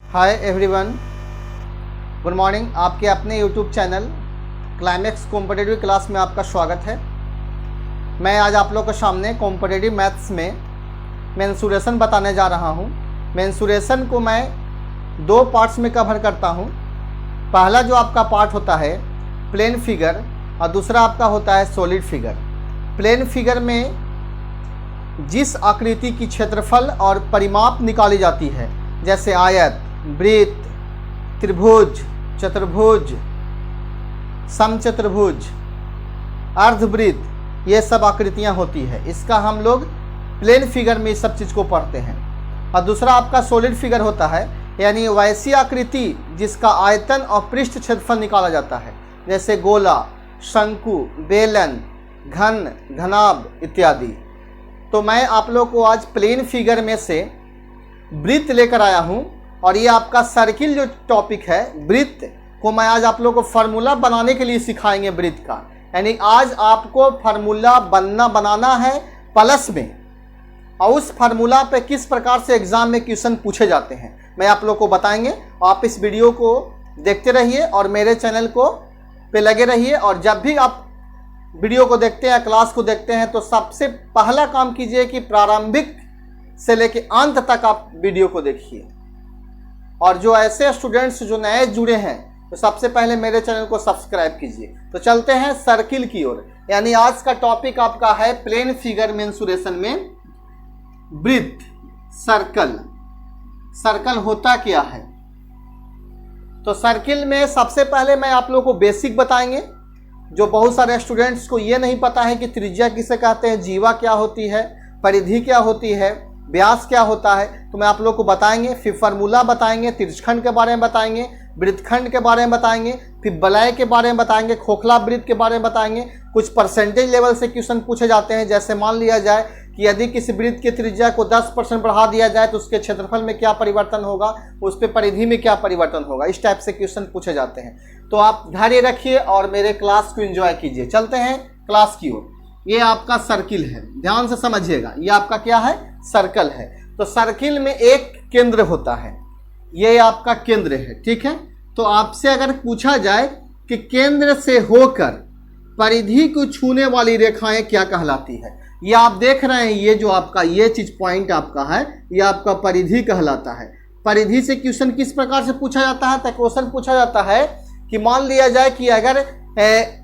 Hi everyone, good morning. आपके अपने YouTube channel climax competitive class में आपका स्वागत है। मैं आज आप लोगों के सामने कॉम्पिटिटिव मैथ्स में मेंसुरेशन बताने जा रहा हूं। मेंसुरेशन को मैं दो पार्ट्स में कवर करता हूं। पहला जो आपका पार्ट होता है प्लेन फिगर और दूसरा आपका होता है सॉलिड फिगर। प्लेन फिगर में जिस आकृति की क्षेत्रफल और परिमाप निकाली जाती है, जैसे आयत, वृत्त, त्रिभुज, चतुर्भुज, समचतुर्भुज, अर्धवृत्त, ये सब आकृतियां होती है, इसका हम लोग प्लेन फिगर में इस सब चीज़ को पढ़ते हैं। और दूसरा आपका सॉलिड फिगर होता है, यानी वैसी आकृति जिसका आयतन और पृष्ठ क्षेत्रफल निकाला जाता है, जैसे गोला, शंकु, बेलन, घन, घनाभ इत्यादि। तो मैं आप लोग को आज प्लेन फिगर में से वृत्त लेकर आया हूं, और ये आपका सर्किल जो टॉपिक है, वृत्त को मैं आज आप लोग को फार्मूला बनाने के लिए सिखाएंगे वृत्त का। यानी आज आपको फार्मूला बनाना है प्लस में, और उस फार्मूला पे किस प्रकार से एग्जाम में क्वेश्चन पूछे जाते हैं मैं आप लोग को बताएंगे। आप इस वीडियो को देखते रहिए और मेरे चैनल को पे लगे रहिए। और जब भी आप वीडियो को देखते हैं, क्लास को देखते हैं, तो सबसे पहला काम कीजिए कि प्रारंभिक से लेके अंत तक आप वीडियो को देखिए। और जो ऐसे स्टूडेंट्स जो नए जुड़े हैं, तो सबसे पहले मेरे चैनल को सब्सक्राइब कीजिए। तो चलते हैं सर्किल की ओर। यानी आज का टॉपिक आपका है प्लेन फिगर मेंसुरेशन में वृत्त, सर्कल। सर्कल होता क्या है? तो सर्किल में सबसे पहले मैं आप लोगों को बेसिक बताएंगे। जो बहुत सारे स्टूडेंट्स को ये नहीं पता है कि त्रिज्या किसे कहते हैं, जीवा क्या होती है, परिधि क्या होती है, व्यास क्या होता है, तो मैं आप लोग को बताएंगे। फिर फार्मूला बताएंगे, तिरछखंड के बारे में बताएंगे, वृत्तखंड के बारे में बताएंगे, फिर वलय के बारे में बताएंगे, खोखला वृत्त के बारे में बताएंगे। कुछ परसेंटेज लेवल से क्वेश्चन पूछे जाते हैं, जैसे मान लिया जाए कि यदि किसी वृत्त की त्रिज्या को 10% बढ़ा दिया जाए तो उसके क्षेत्रफल में क्या परिवर्तन होगा, उस पर परिधि में क्या परिवर्तन होगा, इस टाइप से क्वेश्चन पूछे जाते हैं। तो आप धैर्य रखिए और मेरे क्लास को एंजॉय कीजिए। चलते हैं क्लास की ओर। ये आपका सर्किल है, ध्यान से समझिएगा। ये आपका क्या है? सर्कल है। तो सर्किल में एक केंद्र होता है, ये आपका केंद्र है, ठीक है। तो आपसे अगर पूछा जाए कि केंद्र से होकर परिधि को छूने वाली रेखाएं क्या कहलाती है, ये आप देख रहे हैं, ये जो आपका ये चीज पॉइंट आपका है, ये आपका परिधि कहलाता है। परिधि से क्वेश्चन किस प्रकार से पूछा जाता है? तो क्वेश्चन पूछा जाता है कि मान लिया जाए कि अगर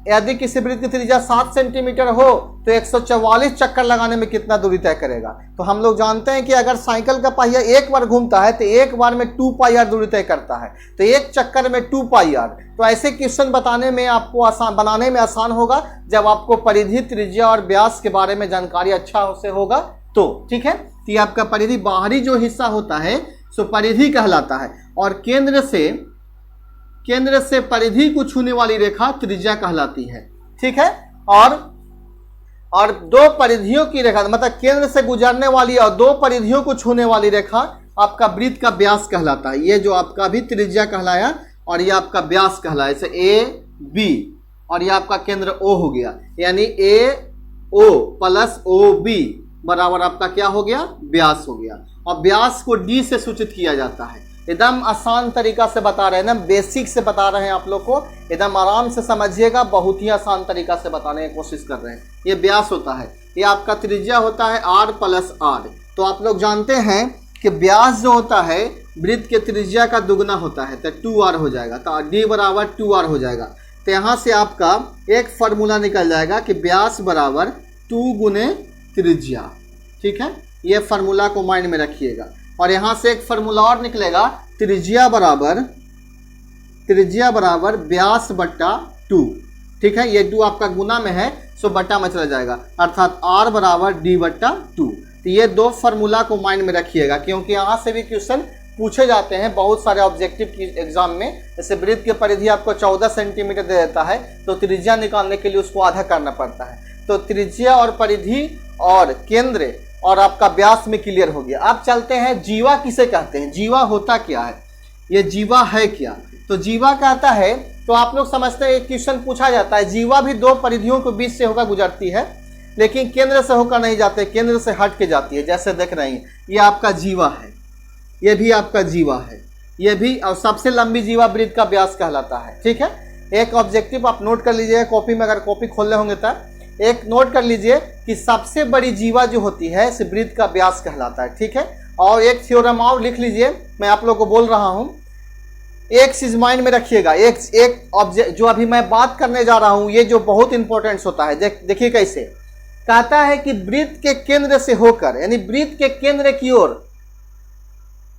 यदि किसी वृत्त की त्रिज्या 7 सेंटीमीटर हो तो 144 चक्कर लगाने में कितना दूरी तय करेगा। तो हम लोग जानते हैं कि अगर साइकिल का पहिया एक बार घूमता है तो एक बार में 2 पाई आर दूरी तय करता है, तो एक चक्कर में 2 पाई आर। तो ऐसे क्वेश्चन बताने में आपको बनाने में आसान होगा जब आपको परिधि, त्रिज्या और व्यास के बारे में जानकारी अच्छा से होगा तो, ठीक है। तो ये आपका परिधि बाहरी जो हिस्सा होता है सो परिधि कहलाता है, और केंद्र से परिधि को छूने वाली रेखा त्रिज्या कहलाती है, ठीक है। और दो परिधियों की रेखा, मतलब केंद्र से गुजरने वाली और दो परिधियों को छूने वाली रेखा आपका वृत्त का व्यास कहलाता है। ये जो आपका भी त्रिज्या कहलाया और ये आपका व्यास कहलाया, जैसे ए बी, और ये आपका केंद्र ओ हो गया, यानी ए ओ प्लस ओ बी बराबर आपका क्या हो गया? व्यास हो गया। और व्यास को डी से सूचित किया जाता है। एकदम आसान तरीका से बता रहे हैं ना, बेसिक से बता रहे हैं आप लोग को, एकदम आराम से समझिएगा। बहुत ही आसान तरीका से बताने की कोशिश कर रहे हैं। ये व्यास होता है, ये आपका त्रिज्या होता है r प्लस r। तो आप लोग जानते हैं कि व्यास जो होता है वृत्त के त्रिज्या का दुगना होता है, तो 2r हो जाएगा, तो d बराबर 2r हो जाएगा। तो यहाँ से आपका एक फार्मूला निकल जाएगा कि व्यास बराबर 2 गुने त्रिज्या, ठीक है। ये फार्मूला को माइंड में रखिएगा। और यहाँ से एक फार्मूला और निकलेगा, त्रिज्या बराबर व्यास बट्टा 2, ठीक है। ये 2 आपका गुना में है, सो बट्टा में चला जाएगा, अर्थात r बराबर d बट्टा 2। तो ये दो फार्मूला को माइंड में रखिएगा, क्योंकि यहाँ से भी क्वेश्चन पूछे जाते हैं बहुत सारे ऑब्जेक्टिव की एग्जाम में। जैसे वृत्त की परिधि आपको 14 सेंटीमीटर दे देता है, तो त्रिज्या निकालने के लिए उसको आधा करना पड़ता है। तो त्रिज्या और परिधि और केंद्र और आपका व्यास में क्लियर हो गया। अब चलते हैं जीवा किसे कहते हैं, जीवा होता क्या है, ये जीवा है क्या। तो जीवा कहता है, तो आप लोग समझते हैं एक क्वेश्चन पूछा जाता है, जीवा भी दो परिधियों के बीच से होकर गुजरती है, लेकिन केंद्र से होकर नहीं जाते, केंद्र से हट के जाती है। जैसे देख रहे हैं ये आपका जीवा है, ये भी आपका जीवा है। ये भी और सबसे लंबी जीवा वृत्त का व्यास कहलाता है। ठीक है, एक ऑब्जेक्टिव आप नोट कर लीजिए कॉपी में, अगर कॉपी खोलने होंगे तब एक नोट कर लीजिए कि सबसे बड़ी जीवा जो होती है इस वृत्त का व्यास कहलाता है। ठीक है, और एक थ्योरम और लिख लीजिए, मैं आप लोगों को बोल रहा हूं, एक चीज माइंड में रखिएगा, एक ऑब्जेक्ट जो अभी मैं बात करने जा रहा हूं ये जो बहुत इंपॉर्टेंट होता है। देखिए कैसे कहता है कि वृत्त के केंद्र से होकर, यानी वृत्त के केंद्र की ओर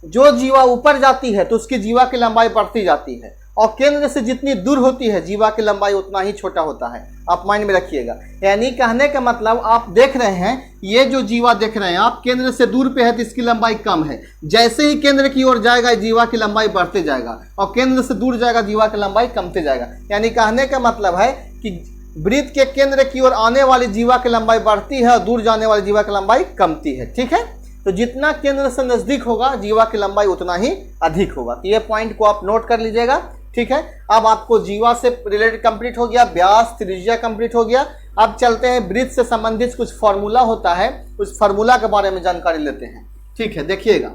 जो जीवा ऊपर जाती है तो उसकी जीवा की लंबाई बढ़ती जाती है, और केंद्र से जितनी दूर होती है जीवा की लंबाई उतना ही छोटा होता है। आप माइंड में रखिएगा, यानी कहने का मतलब आप देख रहे हैं ये जो जीवा देख रहे हैं आप, केंद्र से दूर पे है तो इसकी लंबाई कम है, जैसे ही केंद्र की ओर जाएगा जीवा की लंबाई बढ़ते जाएगा, और केंद्र से दूर जाएगा जीवा की लंबाई कमते जाएगा। यानी कहने का मतलब है कि वृत्त के केंद्र की ओर आने वाली जीवा की लंबाई बढ़ती है और दूर जाने वाली जीवा की लंबाई कमती है। ठीक है, तो जितना केंद्र से नजदीक होगा जीवा की लंबाई उतना ही अधिक होगा। तो ये पॉइंट को आप नोट कर लीजिएगा। ठीक है, अब आपको जीवा से रिलेटेड कंप्लीट हो गया, व्यास त्रिज्या कंप्लीट हो गया। अब चलते हैं वृत्त से संबंधित कुछ फॉर्मूला होता है, उस फॉर्मूला के बारे में जानकारी लेते हैं। ठीक है, देखिएगा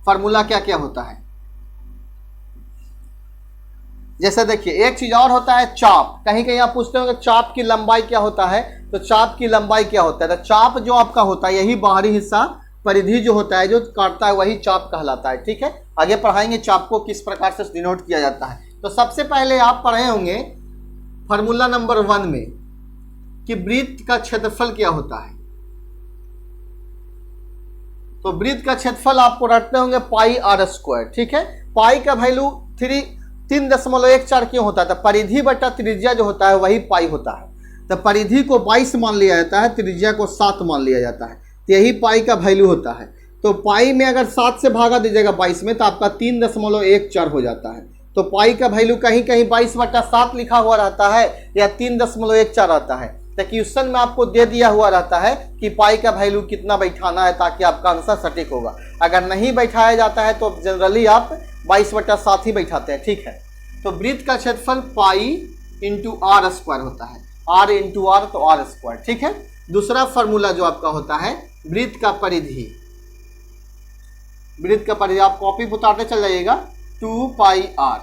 फॉर्मूला क्या क्या होता है। जैसे देखिए एक चीज और होता है चाप, कहीं कहीं आप पूछते हो चाप की लंबाई क्या होता है, तो चाप की लंबाई क्या होता है, तो चाप जो आपका होता है यही बाहरी हिस्सा परिधि जो होता है जो काटता है वही चाप कहलाता है। ठीक है, आगे पढ़ाएंगे चाप को किस प्रकार से डिनोट किया जाता है। तो सबसे पहले आप पढ़े होंगे फॉर्मूला नंबर 1 में कि वृत्त का क्षेत्रफल क्या होता है। तो वृत्त का क्षेत्रफल आपको रटते होंगे पाई आर स्क्वायर। ठीक है, पाई का वैल्यू 3.14 क्यों होता है, तो परिधि बटा त्रिज्या जो होता है वही पाई होता है। तो परिधि को 22 मान लिया जाता है, त्रिज्या को 7 मान लिया जाता है, तो यही पाई का वैल्यू होता है। तो पाई में अगर 7 से भागा दीजिएगा 22 में तो आपका 3.14 हो जाता है। तो पाई का वैल्यू कहीं कहीं 22/7 लिखा हुआ रहता है या 3.14 आता है। तो क्वेश्चन में आपको दे दिया हुआ रहता है कि पाई का वैल्यू कितना बैठाना है ताकि आपका आंसर सटीक होगा। अगर नहीं बैठाया जाता है तो जनरली आप 22/7 ही बैठाते हैं। ठीक है, तो वृत्त का क्षेत्रफल पाई इंटू आर स्क्वायर होता है, आर इंटू आर तो आर स्क्वायर। ठीक है, दूसरा फॉर्मूला जो आपका होता है वृत्त का परिधि, वृत्त का परिधि आप कॉपी उतारते चल जाइएगा 2 पाई आर।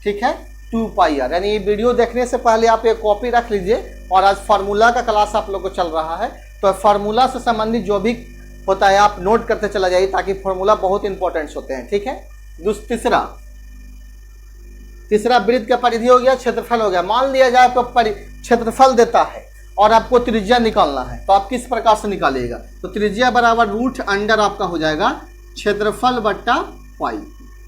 ठीक है, 2 पाई आर, यानी ये वीडियो देखने से पहले आप एक कॉपी रख लीजिए। और आज फार्मूला का क्लास आप लोग को चल रहा है तो फार्मूला से संबंधित जो भी होता है आप नोट करते चला जाइए ताकि फार्मूला बहुत इंपॉर्टेंट होते हैं। ठीक है, तीसरा वृत्त का परिधि हो गया, क्षेत्रफल हो गया। मान लिया जाए तो क्षेत्रफल देता है और आपको त्रिज्या निकालना है तो आप किस प्रकार से निकालिएगा, तो त्रिज्या बराबर रूट अंडर आपका हो जाएगा क्षेत्रफल बट्टा पाई।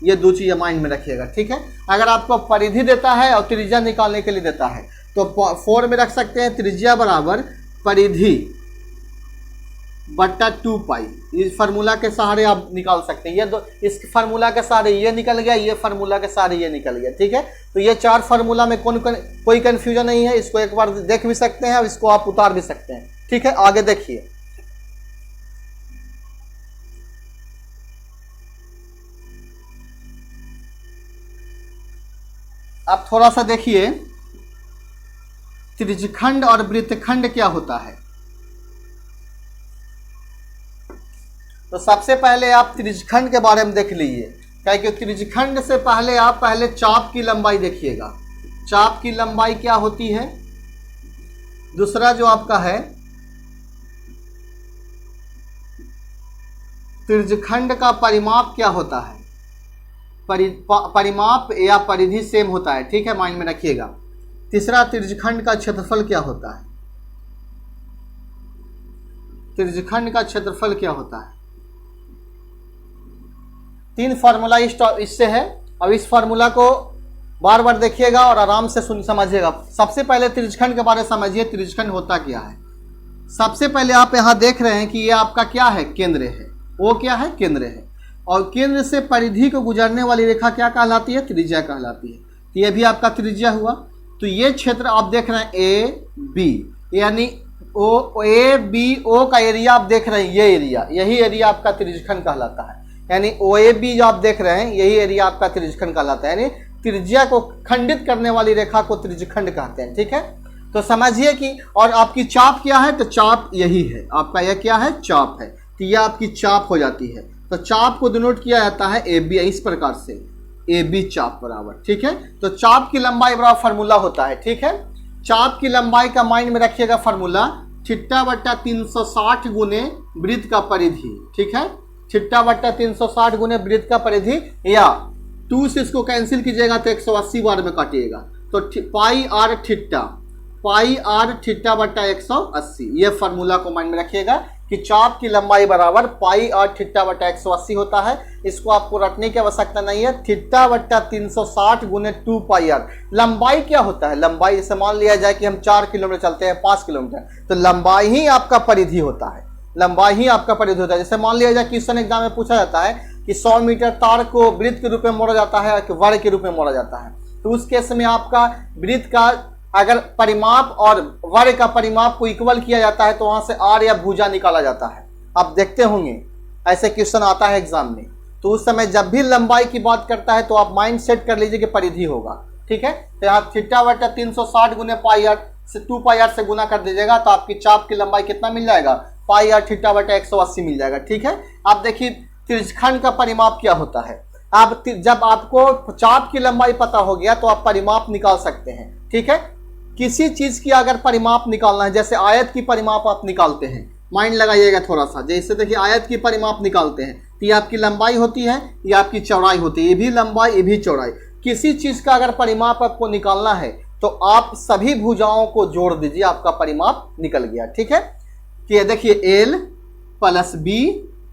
ये दो चीजें माइंड में रखिएगा। ठीक है, अगर आपको परिधि देता है और त्रिज्या निकालने के लिए देता है तो 4 में रख सकते हैं त्रिज्या बराबर परिधि बट्टा 2 पाई। इस फार्मूला के सहारे आप निकाल सकते हैं। ये दो, इस फार्मूला के सहारे ये निकल गया, ये फार्मूला के सहारे ये निकल गया। ठीक है, तो ये 4 फार्मूला में कोई कंफ्यूजन नहीं है। इसको एक बार देख भी सकते हैं और इसको आप उतार भी सकते हैं। ठीक है, आगे देखिए अब थोड़ा सा देखिए त्रिज्यखंड और वृत्तखंड क्या होता है। तो सबसे पहले आप त्रिज्यखंड के बारे में देख लीजिए, क्योंकि त्रिज्यखंड से पहले आप चाप की लंबाई देखिएगा। चाप की लंबाई क्या होती है, दूसरा जो आपका है त्रिज्यखंड का परिमाप क्या होता है, परिमाप या परिधि सेम होता है। ठीक है, माइंड में रखिएगा। तीसरा त्रिज्यखंड का क्षेत्रफल क्या होता है, त्रिज्यखंड का क्षेत्रफल क्या होता है। 3 फार्मूला इससे है। अब इस फार्मूला को बार बार देखिएगा और आराम से समझिएगा। सबसे पहले त्रिज्यखंड के बारे में समझिए, त्रिज्यखंड होता क्या है। सबसे पहले आप यहाँ देख रहे हैं कि ये आपका क्या है, केंद्र है। वो क्या है, केंद्र है। और केंद्र से परिधि को गुजरने वाली रेखा क्या कहलाती है, त्रिज्या कहलाती है। तो ये भी आपका त्रिज्या हुआ। तो ये क्षेत्र आप देख रहे हैं ए बी, यानी ओ ए बी ओ का एरिया आप देख रहे हैं, ये एरिया, यही एरिया आपका त्रिज्यखंड कहलाता है। यानी ओ ए बी जो आप देख रहे हैं यही एरिया आपका त्रिज्यखंड कहलाता है। यानी त्रिज्या को खंडित करने वाली रेखा को त्रिज्यखंड कहते हैं। ठीक है, तो समझिए कि और आपकी चाप क्या है, तो चाप यही है आपका, यह क्या है, चाप है। तो यह आपकी चाप हो जाती है। तो चाप को डिनोट किया जाता है ए बी, इस प्रकार से ए बी चाप बराबर, ठीक है। तो चाप की लंबाई बराबर फार्मूला होता है, ठीक है। चाप की लंबाई का माइंड में रखिएगा फार्मूला थीटा बट्टा 360 गुने वृत्त का परिधि, ठीक है। थीटा बट्टा 360 गुने वृत्त का परिधि, या 2 से इसको कैंसिल कीजिएगा तो 180 बार में काटिएगा, तो पाई आर थीटा बट्टा 180। ये फार्मूला को माइंड में रखिएगा कि चाप की लंबाई बराबर पाई आर थीटा बट्टा 180 होता है। इसको आपको रटने की आवश्यकता नहीं है। थीटा बट्टा 360 गुने 2 पाई आर। लंबाई क्या होता है? लंबाई जैसे मान लिया जाए कि हम 4 किलोमीटर चलते हैं, 5 किलोमीटर, तो लंबाई ही आपका परिधि होता है, लंबाई ही आपका परिधि होता है। जैसे मान लिया जाए क्वेश्चन एग्जाम में पूछा जाता है कि 100 मीटर तार को वृत्त के रूप में मोड़ा जाता है कि वर्ग के रूप में मोड़ा जाता है, तो उस केस में आपका वृत्त का अगर परिमाप और वर्ग का परिमाप को इक्वल किया जाता है तो वहां से आर या भुजा निकाला जाता है। आप देखते होंगे ऐसे क्वेश्चन आता है एग्जाम में, तो उस समय जब भी लंबाई की बात करता है तो आप माइंड सेट कर लीजिए कि परिधि होगा, ठीक है। तो यहाँ थीटा बट्टा 360 गुने पाई आर से 2 पाई आर से गुना कर दीजिएगा तो आपकी चाप की लंबाई कितना मिल जाएगा? पाई आर थीटा बट्टा 180 मिल जाएगा, ठीक है। आप देखिए त्रिज्यखंड का परिमाप क्या होता है। आप जब आपको चाप की लंबाई पता हो गया तो आप परिमाप निकाल सकते हैं, ठीक है। किसी चीज की अगर परिमाप निकालना है, जैसे आयत की परिमाप आप निकालते हैं, माइंड लगाइएगा थोड़ा सा। जैसे देखिए आयत की परिमाप निकालते हैं तो ये आपकी लंबाई होती है, ये आपकी चौड़ाई होती है, ये भी लंबाई ये भी चौड़ाई। किसी चीज का अगर परिमाप आपको निकालना है तो आप सभी भुजाओं को जोड़ दीजिए, आपका परिमाप निकल गया, ठीक है। कि ये देखिए L plus B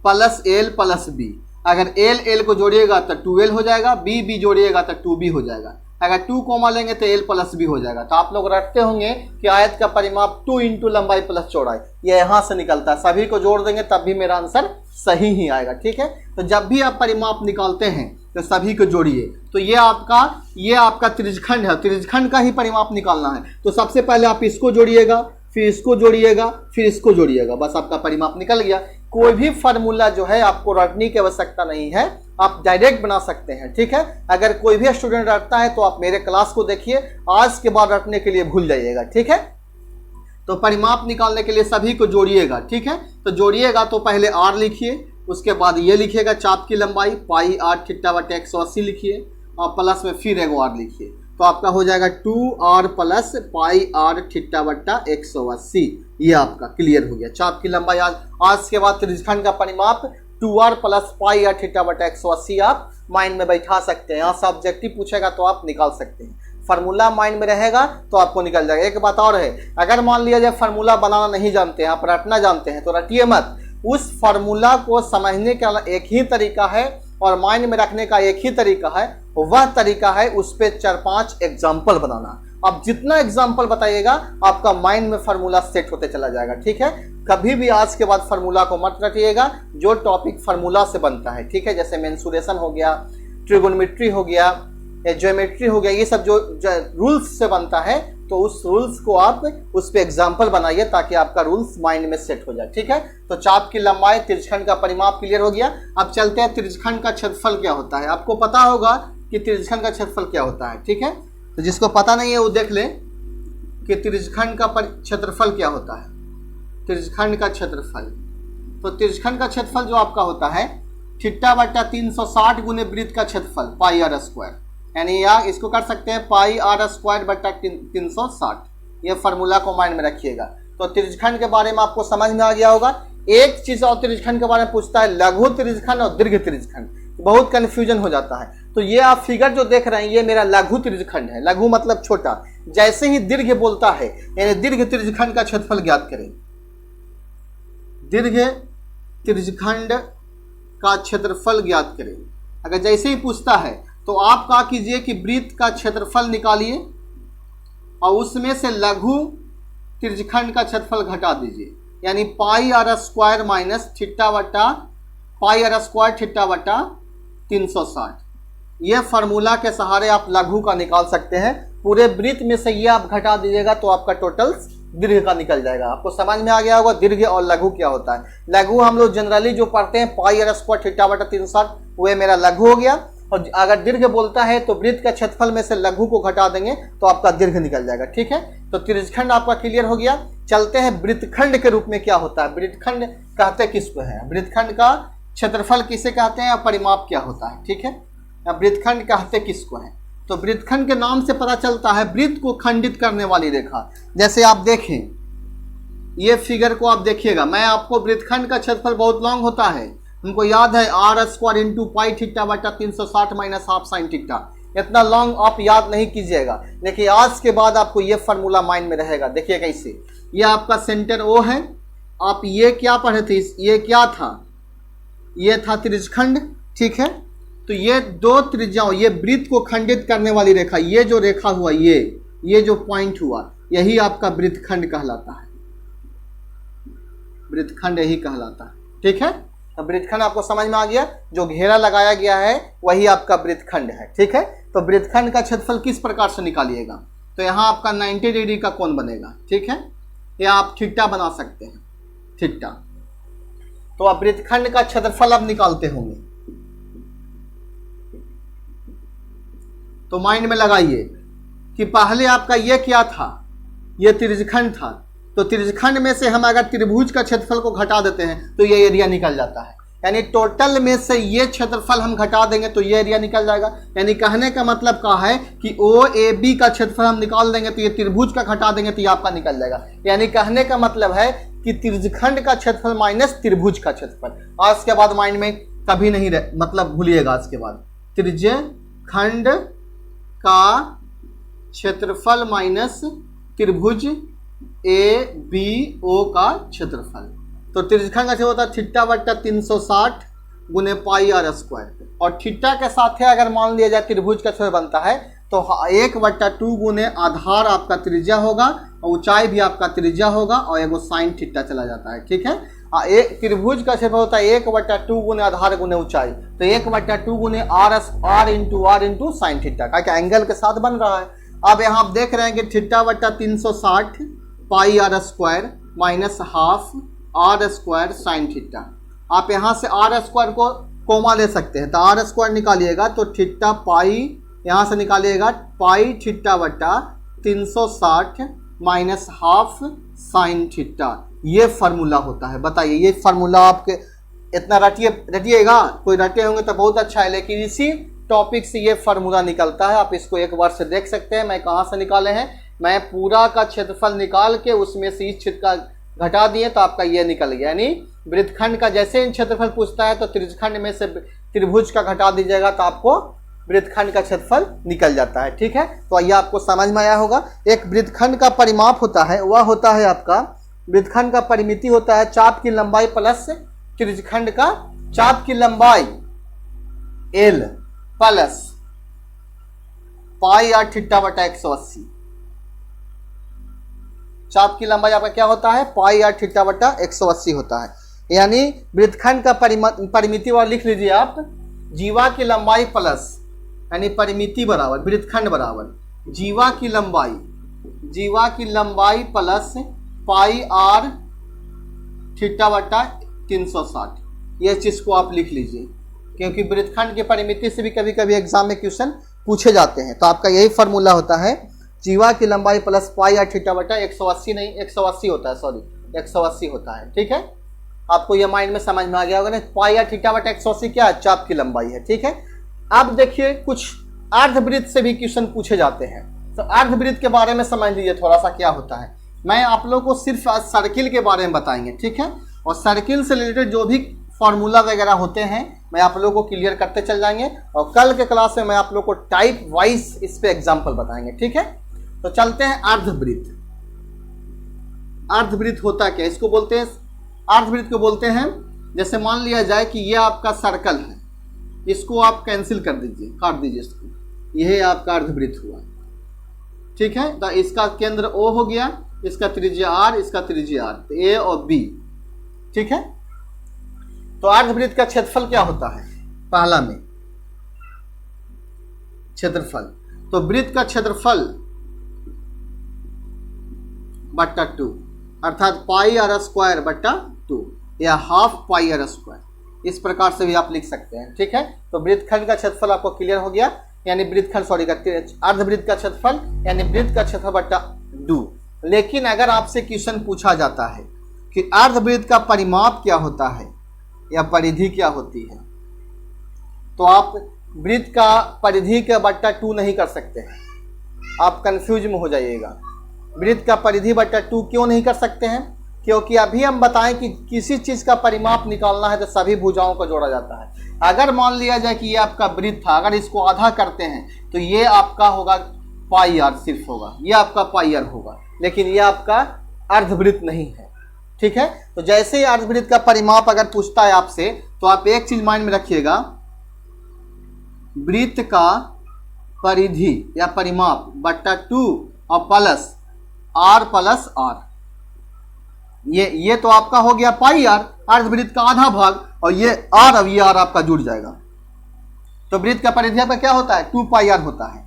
plus L plus B, अगर एल एल को जोड़िएगा तो 2l हो जाएगा, बी बी जोड़िएगा तो 2b हो जाएगा, अगर 2 कोमा लेंगे तो l प्लस बी हो जाएगा। तो आप लोग रटते होंगे कि आयत का परिमाप 2 इंटू लंबाई प्लस चौड़ाई, ये यहाँ से निकलता है। सभी को जोड़ देंगे तब भी मेरा आंसर सही ही आएगा, ठीक है। तो जब भी आप परिमाप निकालते हैं तो सभी को जोड़िए। तो ये आपका त्रिज्यखंड है, त्रिज्यखंड का ही परिमाप निकालना है। तो सबसे पहले आप इसको जोड़िएगा, फिर इसको जोड़िएगा, फिर इसको जोड़िएगा, बस आपका परिमाप निकल गया। कोई भी फार्मूला जो है आपको रटने की आवश्यकता नहीं है, आप डायरेक्ट बना सकते हैं, ठीक है। अगर कोई भी स्टूडेंट रटता है तो आप मेरे क्लास को देखिए, आज के बाद रटने के लिए भूल जाइएगा, ठीक है। तो परिमाप निकालने के लिए सभी को जोड़िएगा, ठीक है। तो जोड़िएगा तो पहले आर लिखिए, उसके बाद ये लिखिएगा चाप की लंबाई पाई आर थीटा बटा 180 लिखिए, और प्लस में फिर एगो आर लिखिए, तो आपका हो जाएगा 2r plus pi are theta बट्टा 180। ये आपका क्लियर हो गया चाप की लंबाई। आज के बाद त्रिज्यखंड का परिमाप 2r plus pi are theta बट्टा 180 आप माइंड में बैठा सकते हैं। यहाँ से ऑब्जेक्टिव पूछेगा तो आप निकाल सकते हैं, फार्मूला माइंड में रहेगा तो आपको निकल जाएगा। एक बात और है, अगर मान लिया जाए फार्मूला बनाना नहीं जानते हैं, आप रटना जानते हैं, तो रटिए मत। उस फार्मूला को समझने का एक ही तरीका है और माइंड में रखने का एक ही तरीका है, वह तरीका है उस पे 4-5 एग्जाम्पल बनाना। अब जितना एग्जाम्पल बताइएगा आपका माइंड में फार्मूला सेट होते चला जाएगा, ठीक है। कभी भी आज के बाद फार्मूला को मत रटिएगा, जो टॉपिक फार्मूला से बनता है, ठीक है। जैसे मेंसुरेशन हो गया, ट्रिगोनोमेट्री हो गया, ज्योमेट्री हो गया, ये सब जो रूल्स से बनता है, तो उस रूल्स को आप उस पे एग्जाम्पल बनाइए ताकि आपका रूल्स माइंड में सेट हो जाए, ठीक है। तो चाप की लंबाई, त्रिज्यखंड का परिमाप क्लियर हो गया। अब चलते हैं त्रिज्यखंड का क्षेत्रफल क्या होता है। आपको पता होगा कि त्रिज्यखंड का क्षेत्रफल क्या होता है, ठीक है। तो जिसको पता नहीं है वो देख ले कि त्रिज्यखंड का क्षेत्रफल क्या होता है। त्रिज्यखंड का क्षेत्रफल, तो त्रिज्यखंड का क्षेत्रफल जो आपका होता है थीटा बट्टा 360 गुने वृत्त का क्षेत्रफल पाई आर स्क्वायर, यानी या इसको कर सकते हैं पाई आर स्क्वायर बट्टा 360। ये फार्मूला को माइंड में रखिएगा। तो त्रिज्यखंड के बारे में आपको समझ में आ गया होगा। एक चीज और त्रिज्यखंड के बारे में पूछता है, लघु त्रिज्यखंड और दीर्घ त्रिज्यखंड, बहुत कंफ्यूजन हो जाता है। तो ये आप फिगर जो देख रहे हैं ये मेरा लघु त्रिज्यखंड है, लघु मतलब छोटा। जैसे ही दीर्घ बोलता है यानी दीर्घ त्रिज्यखंड का क्षेत्रफल ज्ञात करें। दीर्घ त्रिज्यखंड का क्षेत्रफल ज्ञात करें। अगर जैसे ही पूछता है तो आप क्या कीजिए कि वृत्त का क्षेत्रफल निकालिए और उसमें से लघु त्रिज्यखंड का क्षेत्रफल घटा दीजिए, यानी पाई आर स्क्वायर माइनस थीटा बटा पाई आर स्क्वायर थीटा बटा 360। ये फार्मूला के सहारे आप लघु का निकाल सकते हैं। पूरे वृत्त में से ये आप घटा दीजिएगा तो आपका टोटल दीर्घ का निकल जाएगा। आपको समझ में आ गया होगा दीर्घ और लघु क्या होता है। लघु हम लोग जनरली जो पढ़ते हैं पाई आर स्क्वायर थीटा बटा 360, वो मेरा लघु हो गया। और अगर दीर्घ बोलता है तो वृत्त का क्षेत्रफल में से लघु को घटा देंगे तो आपका दीर्घ निकल जाएगा, ठीक है। तो त्रिज्यखंड आपका क्लियर हो गया। चलते हैं वृत्तखंड के रूप में क्या होता है। वृत्तखंड कहते किसको है? वृत्तखंड का क्षेत्रफल किसे कहते हैं और परिमाप क्या होता है, ठीक है। अब वृत्तखंड कहते किसको है, तो वृत्तखंड के नाम से पता चलता है वृत्त को खंडित करने वाली रेखा। जैसे आप देखें ये फिगर को आप देखिएगा, मैं आपको वृत्तखंड का क्षेत्रफल बहुत लॉन्ग होता है, उनको याद है r² इंटू पाई थीटा बटा 360 माइनस हाफ साइन थीटा। इतना लॉन्ग आप याद नहीं कीजिएगा, लेकिन आज के बाद आपको ये फार्मूला माइंड में रहेगा। देखिए कैसे, ये आपका सेंटर O है, आप ये क्या पढ़े थे, ये क्या था, ये था त्रिज्यखंड, ठीक है। तो ये दो त्रिज्याओं, ये वृत्त को खंडित करने वाली रेखा, ये जो रेखा हुआ, ये जो पॉइंट हुआ, यही आपका वृत्तखंड कहलाता है, वृत्तखंड यही कहलाता है, ठीक है। तो वृत्तखंड आपको समझ में आ गया, जो घेरा लगाया गया है वही आपका वृत्तखंड है, ठीक है। तो वृत्तखंड का क्षेत्रफल किस प्रकार से निकालिएगा, तो यहाँ आपका 90 डिग्री का कोण बनेगा, ठीक है, या आप थीटा बना सकते हैं, थीटा। तो आप वृत्तखंड का क्षेत्रफल अब निकालते होंगे, तो माइंड में लगाइए कि पहले आपका ये क्या था, ये त्रिज्यखंड था, तो त्रिज्यखंड में से हम अगर त्रिभुज का क्षेत्रफल को घटा देते हैं तो ये एरिया निकल जाता है, यानी टोटल में से ये क्षेत्रफल हम घटा देंगे तो ये एरिया निकल जाएगा। यानी कहने का मतलब क्या है कि OAB का क्षेत्रफल हम निकाल देंगे तो ये त्रिभुज का घटा देंगे तो ये आपका निकल जाएगा। यानी कहने का मतलब है कि त्रिज्यखंड का क्षेत्रफल माइनस त्रिभुज का क्षेत्रफल। आज के बाद माइंड में कभी नहीं मतलब भूलिएगा, आज के बाद त्रिज्यखंड का क्षेत्रफल माइनस त्रिभुज ABO का क्षेत्रफल। तो त्रिज्यखंड का क्षेत्रफल होता है थीटा बट्टा 360 गुने पाई r², और थीटा के साथ अगर मान लिया जाए त्रिभुज का क्षेत्रफल बनता है तो 1/2 गुने आधार आपका त्रिज्या होगा और ऊंचाई भी आपका त्रिज्या होगा और एगो साइन थीटा चला जाता है, ठीक है। एक त्रिभुज का क्षेत्रफल होता है 1/2 गुने आधार गुने ऊंचाई, तो 1/2 गुने r इंटू साइन थीटा का एंगल के साथ बन रहा है। अब यहाँ आप देख रहे हैं कि थीटा बट्टा 360 पाई r² minus half r² sine theta. आप यहाँ से r² को कोमा ले सकते हैं, तो r² निकालिएगा तो थीटा पाई, यहाँ से निकालिएगा पाई थीटा बट्टा 360 माइनस हाफ साइन थीटा। ये फार्मूला होता है। बताइए ये फार्मूला आपके इतना रटिएगा, कोई रटे होंगे तो बहुत अच्छा है, लेकिन इसी टॉपिक से ये फार्मूला निकलता है। आप इसको एक बार से देख सकते हैं, मैं कहाँ से निकाले हैं, मैं पूरा का क्षेत्रफल निकाल के उसमें से इस क्षेत्र का घटा दिए तो आपका ये निकल गया। यानी वृत्तखंड का जैसे इन क्षेत्रफल पूछता है तो त्रिज्यखंड में से त्रिभुज का घटा दीजिएगा तो आपको वृत्तखंड का क्षेत्रफल निकल जाता है, ठीक है। तो ये आपको समझ में आया होगा। एक वृत्तखंड का परिमाप होता है, वह होता है आपका, वृत्तखंड का परिमिति होता है चाप की लंबाई प्लस त्रिज्यखंड का चाप की लंबाई L plus pi r theta बटा 180। चाप की लंबाई आपका क्या होता है, पाई r थीटा बटा 180 होता है। यानी वृत्तखंड का परिमिति वाला लिख लीजिए आप, जीवा की लंबाई प्लस, यानी परिमिति बराबर वृत्तखंड बराबर जीवा की लंबाई प्लस पाई r थीटा बटा 360। ये चीज को आप लिख लीजिए, क्योंकि वृत्तखंड की परिमिति से भी कभी कभी एग्जाम में क्वेश्चन पूछे जाते हैं। तो आपका यही फार्मूला होता है, जीवा की लंबाई प्लस पाई r थीटा बटा 180, नहीं 180 होता है, सॉरी 180 होता है, ठीक है। आपको ये माइंड में समझ में आ गया होगा ना, पाई r थीटा बटा 180 क्या है, चाप की लंबाई है, ठीक है। अब देखिए कुछ अर्धवृत्त से भी क्वेश्चन पूछे जाते हैं, तो अर्धवृत्त के बारे में समझ लीजिए थोड़ा सा क्या होता है। मैं आप लोग को सिर्फ सर्किल के बारे में बताएंगे, ठीक है, और सर्किल से रिलेटेड जो भी फॉर्मूला वगैरह होते हैं मैं आप लोगों को क्लियर करते चल जाएंगे, और कल के क्लास में मैं आप लोग को टाइप वाइज इस पे एग्जांपल बताएंगे, ठीक है। तो चलते हैं अर्धवृत्त। अर्धवृत्त होता क्या, इसको बोलते हैं, अर्धवृत्त को बोलते हैं, जैसे मान लिया जाए कि ये आपका सर्कल है, इसको आप कैंसिल कर दीजिए, काट दीजिए इसको, यह आपका अर्धवृत्त हुआ, ठीक है। तो इसका केंद्र O हो गया, इसका त्रिज्या R, इसका त्रिज्या R, तो A और B, ठीक है। तो अर्धवृत्त का क्षेत्रफल क्या होता है, पहला में क्षेत्रफल, तो वृत्त का क्षेत्रफल बट्टा 2, अर्थात पाई r² बट्टा 2 या हाफ पाई r², इस प्रकार से भी आप लिख सकते हैं, ठीक है। तो वृत्तखंड का क्षेत्रफल आपको क्लियर हो गया, यानी वृत्तखंड सॉरी अर्धवृत्त का क्षेत्रफल यानी वृत्त का क्षेत्रफल बट्टा 2। लेकिन अगर आपसे क्वेश्चन पूछा जाता है कि अर्धवृत्त का परिमाप क्या होता है, या परिधि क्या होती है। तो आप वृत्त का परिधि का बट्टा 2 नहीं कर सकते हैं, आप कंफ्यूज में हो जाइएगा। वृत्त का परिधि बट्टा 2 क्यों नहीं कर सकते हैं? क्योंकि अभी हम बताएं कि किसी चीज़ का परिमाप निकालना है तो सभी भुजाओं को जोड़ा जाता है। अगर मान लिया जाए कि ये आपका वृत्त था, अगर इसको आधा करते हैं तो ये आपका होगा पाई आर सिर्फ होगा, ये आपका पाई आर होगा, लेकिन ये आपका अर्धवृत्त नहीं है। ठीक है, तो जैसे ही अर्धवृत्त का परिमाप अगर पूछता है आपसे तो आप एक चीज माइंड में रखिएगा, वृत्त का परिधि या परिमाप बट्टा 2 और प्लस आर, ये तो आपका हो गया पाई आर, अर्धवृत्त का आधा भाग, और ये आर, अब ये आर आपका जुड़ जाएगा। तो वृत्त का परिधि आपका क्या होता है? 2 पाई आर होता है,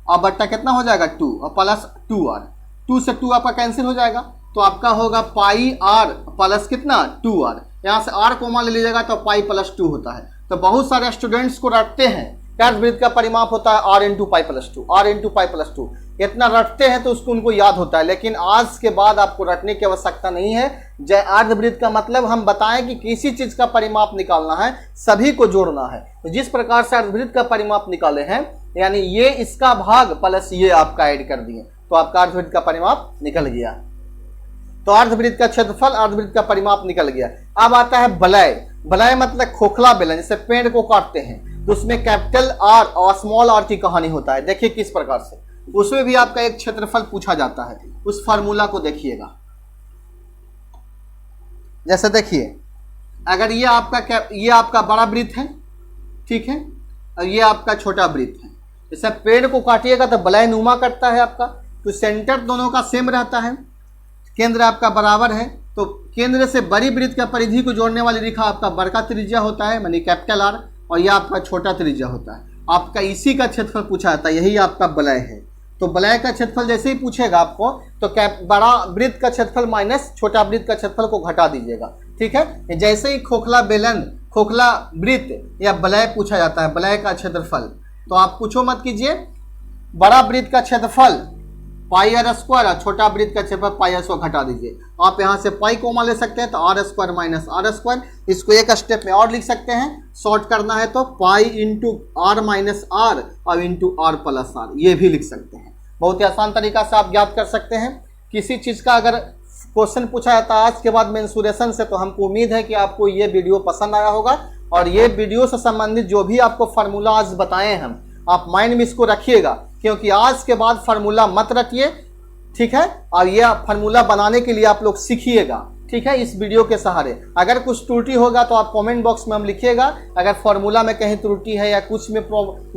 और बट्टा कितना हो जाएगा? 2 और प्लस 2 आर, 2 से 2 आपका कैंसिल हो जाएगा, तो आपका होगा पाई आर प्लस कितना? 2 आर। यहाँ से आर कोमा ले लीजिएगा तो पाई प्लस 2 होता है। तो बहुत सारे स्टूडेंट्स को रटते हैं वृत्त का परिमाप होता है R into pi plus 2, R into pi plus 2, इतना रटते हैं तो उसको उनको याद होता है। लेकिन आज के बाद आपको रटने की आवश्यकता नहीं है। जय अर्धवृत्त का मतलब हम बताएं कि किसी चीज का परिमाप निकालना है, सभी को जोड़ना है। तो जिस प्रकार से अर्धवृत्त का परिमाप निकाले हैं, यानी ये इसका भाग प्लस ये आपका ऐड कर दिए, तो आपका अर्धवृत्त का परिमाप निकल गया। तो अर्धवृत्त का क्षेत्रफल, अर्धवृत्त का परिमाप निकल गया। अब आता है वलय। वलय मतलब खोखला बेलन, जैसे पेड़ को काटते हैं तो उसमें कैपिटल आर और स्मॉल आर की कहानी होता है। देखिए किस प्रकार से, उसमें भी आपका एक क्षेत्रफल पूछा जाता है। उस फार्मूला को देखिएगा। जैसे देखिए, अगर ये आपका बड़ा वृत्त है, ठीक है, और ये आपका छोटा वृत्त है। जैसे पेड़ को काटिएगा तो वलय नुमा कटता है आपका, तो सेंटर दोनों का सेम रहता है, केंद्र आपका बराबर है। तो केंद्र से बड़ी वृत्त का परिधि को जोड़ने वाली रेखा आपका बड़का त्रिज्या होता है, मानी कैपिटल आर, और यह आपका छोटा त्रिज्या होता है। आपका इसी का क्षेत्रफल पूछा जाता है, यही आपका वलय है। तो वलय का क्षेत्रफल जैसे ही पूछेगा आपको तो बड़ा वृत्त का क्षेत्रफल माइनस छोटा वृत्त का क्षेत्रफल को घटा दीजिएगा। ठीक है, जैसे ही खोखला बेलन, खोखला वृत्त या वलय पूछा जाता है, वलय का क्षेत्रफल, तो आप पूछो मत कीजिए, बड़ा वृत्त का क्षेत्रफल पाई आर स्क्वायर और छोटा वृत्त का क्षेत्रफल पाई आर स्क्वायर घटा दीजिए। आप यहाँ से पाई कोमा ले सकते हैं तो R square minus R square, इसको एक स्टेप में और लिख सकते हैं। शॉर्ट करना है तो pi into R minus R और इंटू आर प्लस आर, ये भी लिख सकते हैं। बहुत ही आसान तरीका से आप ज्ञात कर सकते हैं। किसी चीज़ का अगर क्वेश्चन पूछा जाता है आज के बाद मेंसुरेशन से, तो हमको उम्मीद है कि आपको ये वीडियो पसंद आया होगा। और ये वीडियो से संबंधित जो भी आपको फार्मूला आज बताए हम, आप माइंड में इसको रखिएगा, क्योंकि आज के बाद फार्मूला मत रटिए। ठीक है, और यह फार्मूला बनाने के लिए आप लोग सीखिएगा। ठीक है, इस वीडियो के सहारे। अगर कुछ त्रुटि होगा तो आप कमेंट बॉक्स में हम लिखिएगा। अगर फार्मूला में कहीं त्रुटि है या कुछ में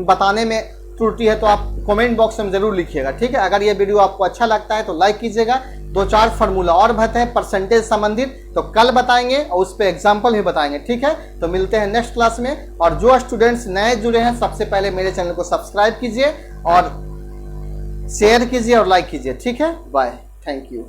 बताने में त्रुटि है तो आप कमेंट बॉक्स में जरूर लिखिएगा। ठीक है, अगर ये वीडियो आपको अच्छा लगता है तो लाइक कीजिएगा। 2-4 फार्मूला और बताते हैं परसेंटेज संबंधित, तो कल बताएंगे और उस पर एग्जाम्पल भी बताएंगे। ठीक है, तो मिलते हैं नेक्स्ट क्लास में। और जो स्टूडेंट्स नए जुड़े हैं, सबसे पहले मेरे चैनल को सब्सक्राइब कीजिए और शेयर कीजिए और लाइक कीजिए। ठीक है, बाय, थैंक यू।